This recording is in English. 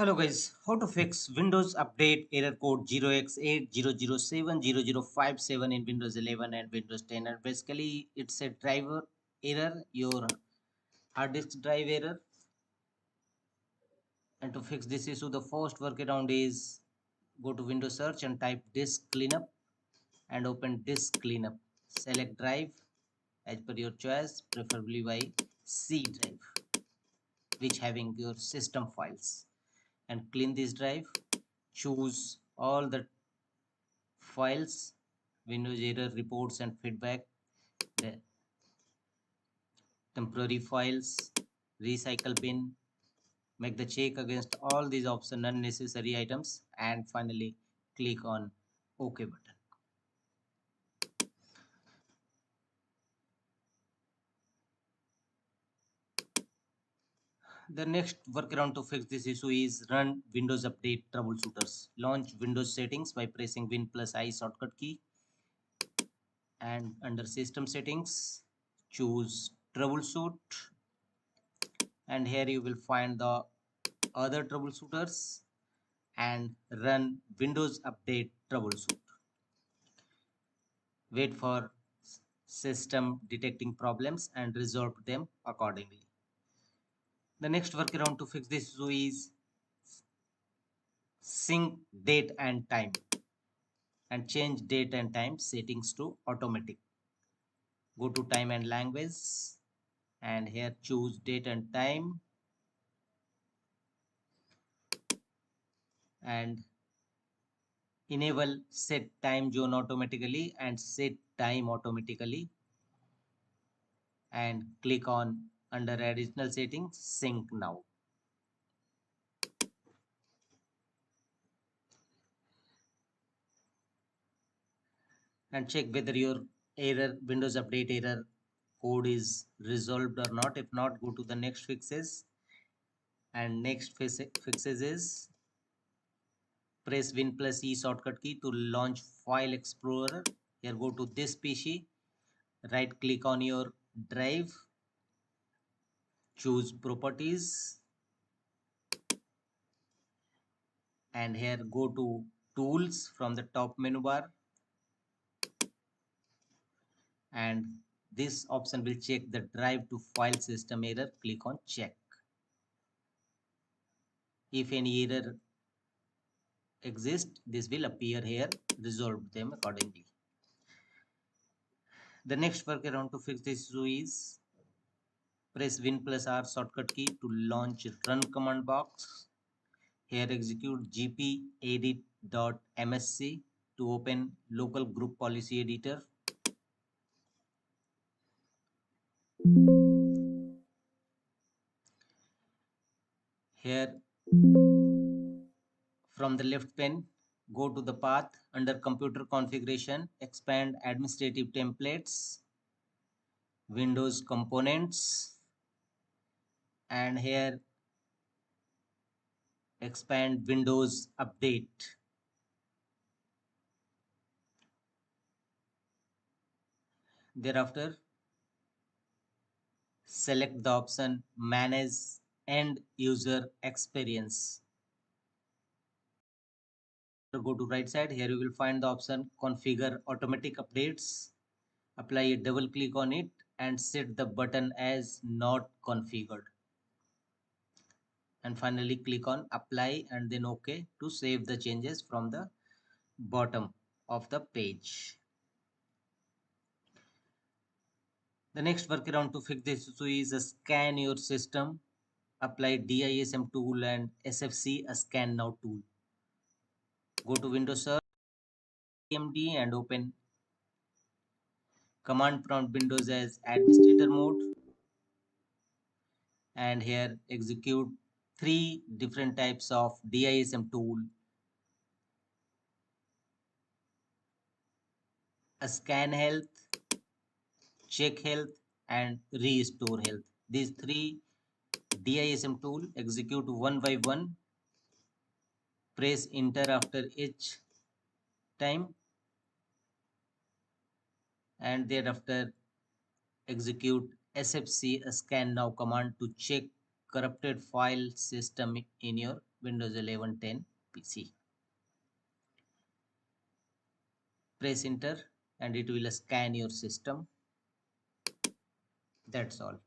Hello guys, how to fix Windows Update error code 0x80070057 in Windows 11 and Windows 10, and basically it's a driver error, your hard disk drive error. And to fix this issue, the first workaround is go to Windows search and type disk cleanup and open disk cleanup. Select drive as per your choice, preferably by C drive, which having your system files, and clean this drive. Choose all the files, Windows error reports and feedback, the temporary files, recycle bin. Make the check against all these options, unnecessary items, and finally click on OK button. The next workaround to fix this issue is run Windows Update troubleshooters. Launch Windows settings by pressing Win plus I shortcut key, and under system settings choose troubleshoot, and here you will find the other troubleshooters and run Windows Update troubleshoot. Wait for system detecting problems and resolve them accordingly. The next workaround to fix this issue is sync date and time, and change date and time settings to automatic. Go to time and language, and here choose date and time, and enable set time zone automatically and set time automatically, and click on under additional settings sync now. And check whether your Windows Update error code is resolved or not. If not, go to the next fixes, and next fixes is press Win plus E shortcut key to launch File Explorer. Here go to this PC, right click on your drive, choose properties, and here go to tools from the top menu bar, and this option will check the drive to file system error. Click on check. If any error exists, this will appear here. Resolve them accordingly. The next workaround to fix this issue is press Win plus R shortcut key to launch run command box. Here execute gp edit.msc to open local group policy editor. Here from the left pane, go to the path under computer configuration, expand administrative templates, Windows components, and here expand Windows Update. Thereafter, select the option Manage End User Experience. Go to right side. Here you will find the option Configure Automatic Updates. Apply a double click on it and set the button as not configured. And finally click on Apply and then OK to save the changes from the bottom of the page. The next workaround to fix this issue is scan your system. Apply DISM tool and SFC scan now tool. Go to Windows Search AMD and open command prompt Windows as administrator mode, and here execute three different types of DISM tool: scan health, check health, and restore health. These three DISM tool execute one by one. Press enter after each time, and thereafter execute SFC scan now command to check corrupted file system in your Windows 11 10 PC. Press enter and it will scan your system. That's all.